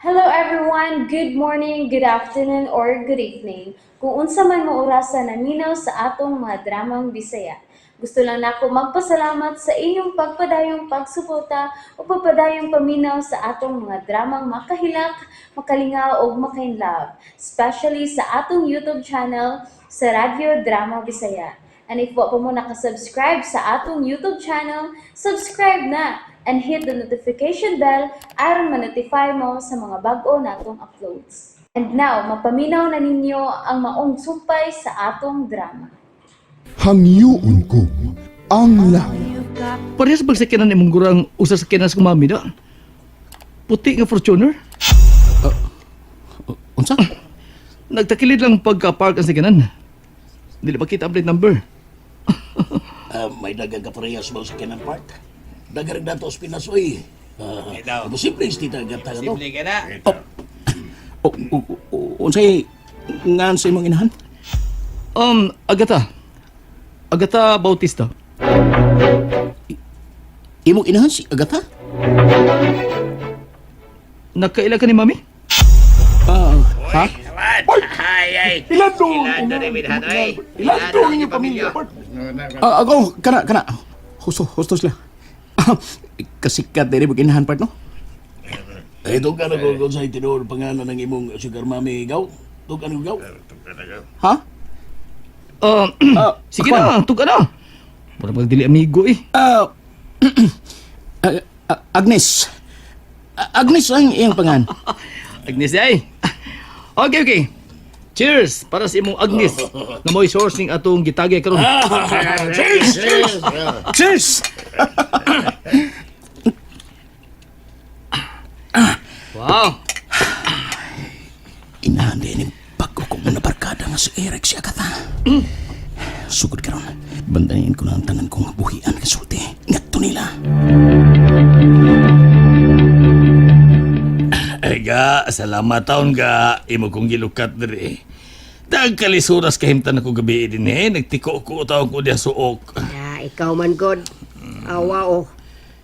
Hello everyone, good morning, good afternoon, or good evening. Kung unsa man mo orasan naminaw sa atong mga dramang Bisaya. Gusto lang nako magpasalamat sa inyong pagpadayong pagsuporta o pagpadayong paminaw sa atong mga dramang makahilak, makalingaw o makainlove, especially sa atong YouTube channel sa Radyo Drama Bisaya. And if wa pa mo nakasubscribe sa atong YouTube channel, subscribe na and hit the notification bell aron ma-notify mo sa mga bag-o natong uploads. And now, mapaminaw na ninyo ang maong sumpay sa atong drama. Hangyoon ko ang lahat. Parehas pagsakyanan imong gurang usa sa sakyanan sa kumami da. Puti nga Fortuner. Unsa? Nagtakilid lang pagka-park ang sakyanan. Dili pa kita ang plate number. May dagang kaparehas mo sa Kenan Park. Dagang dato sa Pinas, oy. Posible istita gata to. Simple ka na. Unsay ngan sa imong inahan? Agata. Agata Bautista. Imong inahan si Agatha? Nakaila ka ni mami? Ha? Naman! Ay! Ilando! Ilando ni Minhan, oy! Ilando ang inyong pamilya. Ako, kana. Husto sila. Kasikat din imong inahan part, no? Ito ka na kung sa itinor pangalan ng imong sugar mami gaw. Ito ka na gaw. Ha? Sige na, tuka na. Wala magdili amigo eh. Agnes. Agnes ang iyang pangan. Agnes ay. Okay. Cheers para sa imong Agnes na mo'y source ning atong gitagay karon. Cheers! Wow. Inahan din yung pagkukong na barkada nga si Eric si Agatha. Sugod ka ron. Bandayin ko na ang tanan kong buhian kasulti. Ngadto nila. Ay ga, salamat taon ga. Imo kong gilukat diri. Kalisuras kahimtan ako gabi din nagtiko ko taon ko diya suok. Ikaw man, God. Awa, oh.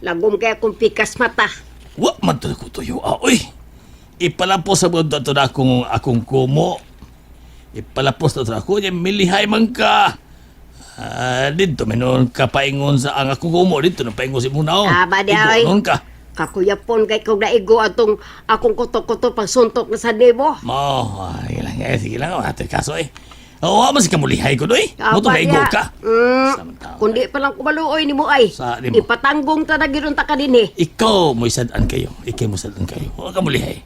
Lagom kaya kung pikas mata. Wa man to ko tuyo oy. Ipalapos sa mundo to na akong kumo. Ipalapos to ako niya milihay man ka. Dito menon ka paingon sa ang akong kumo dito na paingon si munaw. Aba di ay. Igonon ka. Kakuyapon kay kong naigo atong akong kuto-kuto pagsuntok na sa debo. Sige lang, sige lang. Ate kaso Oo, mas kamulihay ko doy. Mo to naigo ka. Kundi pa lang kumaluoy ni mo ay. Sa di mo. Ipatanggong ta na ginunta ka din eh. Ikaw mo isadan kayo. Ikaw mo isadan kayo. Huwag ka mulihay.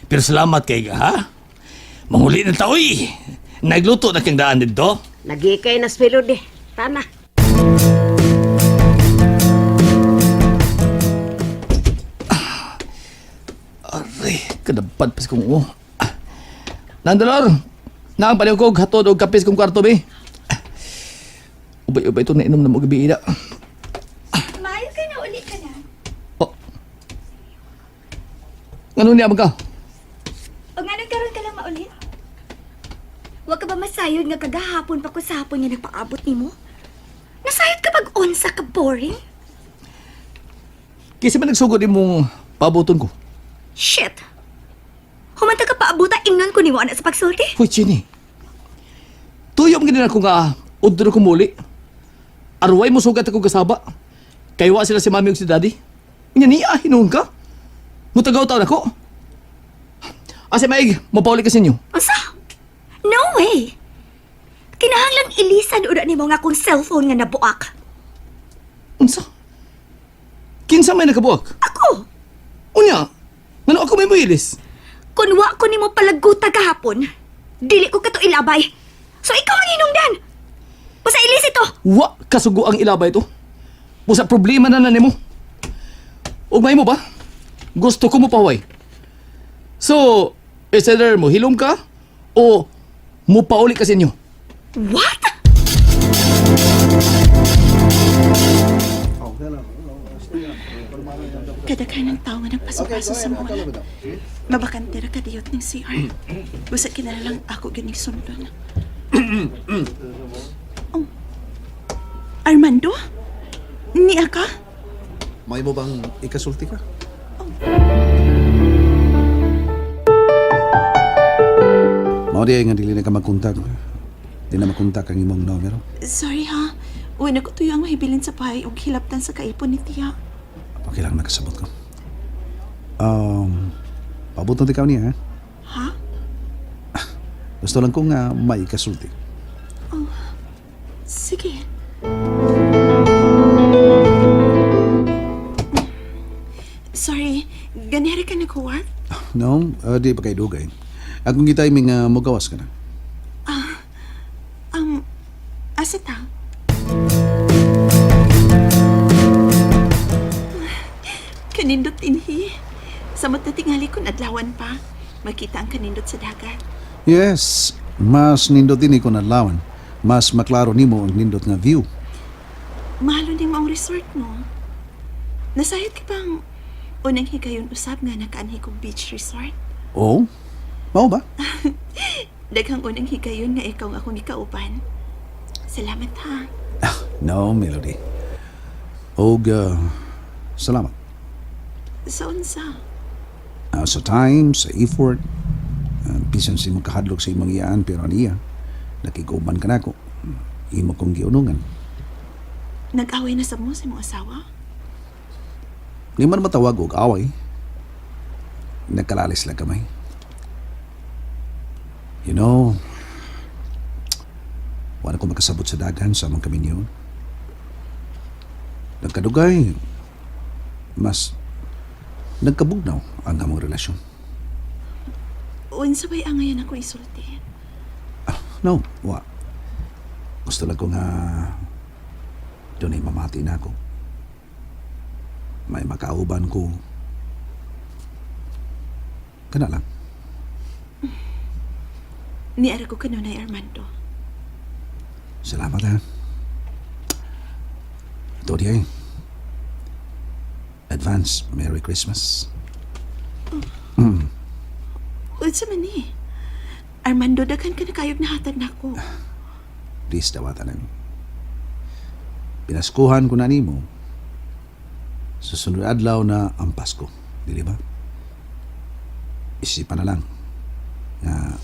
Pero salamat kay ka, ha? Manguli na taoy. Nagluto na kang daan dito. Nagikay na spilod eh. Tana. Aray, kadabad pas kong Nandalor, nakapaliw ko hatod o kapis kong kwarto be. Ubay-ubay ito na inom na mo gabi ina. Maayo ka na, uli ka na. Oh. Ganun niya ka? O nga nagkaroon ka lang maulit? Huwag ka ba masayod nga kagahapon pa ko sa hapon nga nagpaabot ni mo? Nasayod ka pag unsa ka boring? Kasi ba nagsugod mong pabuton ko? Shit! Humanta ka paabuta ingnan ko ni mo anak sa pagsulti? Hoy, Chini. Tuyo mo ganyan ako nga udro ko muli. Arway mo sugat ako kasaba. Kaywa sila si mami ug si daddy. Inya niya, hinuon ka? Mutagaw taon ako. Asa maig, mapaulit ka sa inyo. Asa? No way! Kinahanglan ilisan ura ni mo nga kung cellphone nga nabuak. Unsa? Kinsa may nakabuak? Ako! Unya, ngano ako may muilis? Kung wa ko ni mo palaguta kahapon, dili ko kato ilabay. So ikaw ang hinungdan! Basta ilis ito! Wa kasugo ang ilabay ito. Busa problema na nimo. Ugmay mo ba? Gusto ko mo paway. So, is either mo hilom ka o mo pauli ka sa inyo. What? Kadaghan ng tao nga nagpasok-pasok sa mall. Mabakantira kadiyot ng CR. Basta kinalalang ako ganing sundon. Oh. Armando? Niya ka? May mo bang ikasulti ka? Mao di ay nga dili na ka magkontak. Di na makontak ang imong numero. Sorry ha. Uy, ko tuyo ang mahibilin sa pahay o hilaptan sa kaipon ni Tia. Okay lang nakasabot ko. Pabot na ikaw niya, ha? Ha? Gusto lang kong may kasulti. Sige. Sorry, ganere ka nag-work? No, di pa kay dugay. Akong gitiming magawas ka na. Asa ta? Kanindot inhi. Samot na tingali kung adlawan pa. Makita ang kanindot sa dagat. Yes, mas nindot din ko nadlawan. Mas maklaro nimo ang nindot nga view. Mahalo din mo ang resort, no? Nasayot ka bang unang higayon usab nga nakaanhi kong beach resort? Oh? Mao ba? Daghang unang higayon nga ikaw ang akong ikauban. Salamat ha. No, Melody. Og, salamat. Sa unsa? Sa time, sa effort, bisan si mong kahadlok sa imong iyaan, pero aniya, nakiguban ka na ako. Imo kong giunungan. Nag-away na sa mo sa imong asawa? Di man matawag og away. Nagkalalis lang kamay. You know, wala ko makasabot sa dagan sa among kami niyo. Nagkadugay, mas nagkabugnaw ang among relasyon. Unsa ba'y angayan ako isulti? No, wa. Gusto lang ko nga doon ay mamati na ako. May makauban ko. Kana lang. Niara ko kanunay, Armando. Salamat ha. Ito di ay. Advance Merry Christmas. Unsa man ni? Armando, daghan ka na kayog nahatag na ako. Please dawatan lang. Pinaskuhan ko na nimo. Susunod adlaw na ang Pasko. Dili ba? Isipan na lang na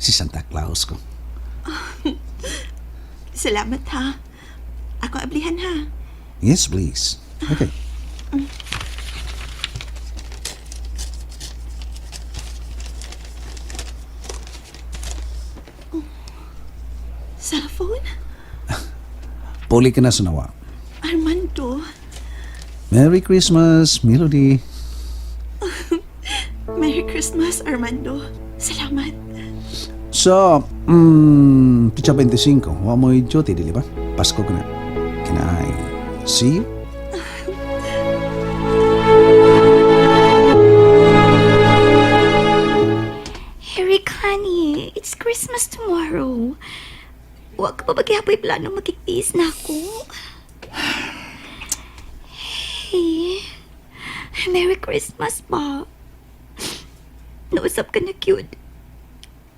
si Santa Claus ko. Salamat ha. Ako ablihan ha. Yes, please. Okay. Cellphone? Puli ka na sa nawa. Armando, Merry Christmas, Melody. Merry Christmas, Armando. Salamat. So, Picha 25, wa mo duty, dili ba? Pasko ka na. Can I see you? Eric, honey, it's Christmas tomorrow. Huwag ka pa bagyapoy plano magkikis na ako. Hey, Merry Christmas pa. Nausap ka na cute.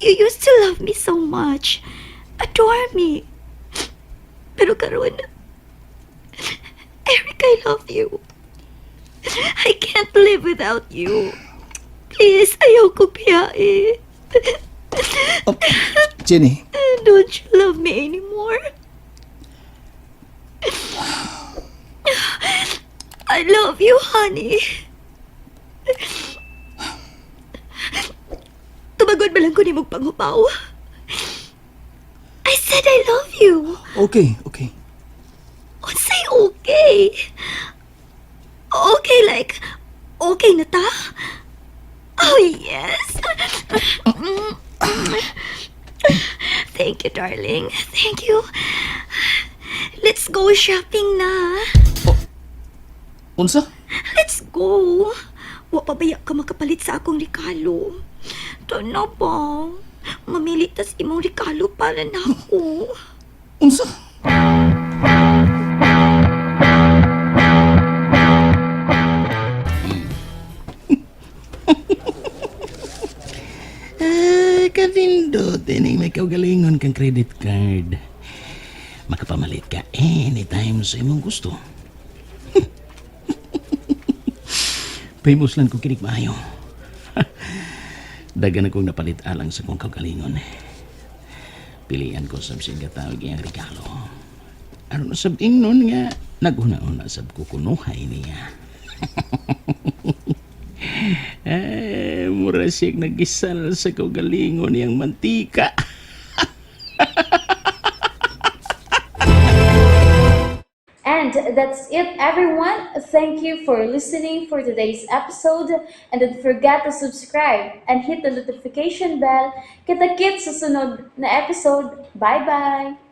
You used to love me so much. Adore me. Pero karon, Eric, I love you. I can't live without you. Please, ayaw ko biyahe. Oh, Jenny, Don't you love me anymore? I love you, honey. Tumagod ba lang ko ni mong panghupaw? I said I love you. okay, okay. Say okay. Okay, like, okay na ta? Oh, yes. Thank you, darling. Thank you. Let's go shopping na. Unsa? Let's go. Wa pa baya ka makapalit sa akong regalo. Tana ba? Mamili tas imong regalo para na ako. Unsa? Katindot, ini may kaugalingon kang credit card. Makapamalit ka anytime sa imong gusto. Famous lang ko kinig maayo. Dagan akong napalit alang sa kong kagalingon. Pilihan ko sa mga tawag yung regalo. Aron sab ingnon nga, naguna-una sab ko kunuhay niya. Mura siyang nagisal sa kagalingon yung mantika. And that's it, everyone. Thank you for listening for today's episode. And don't forget to subscribe and hit the notification bell. Kita-kits sa sunod na episode. Bye-bye!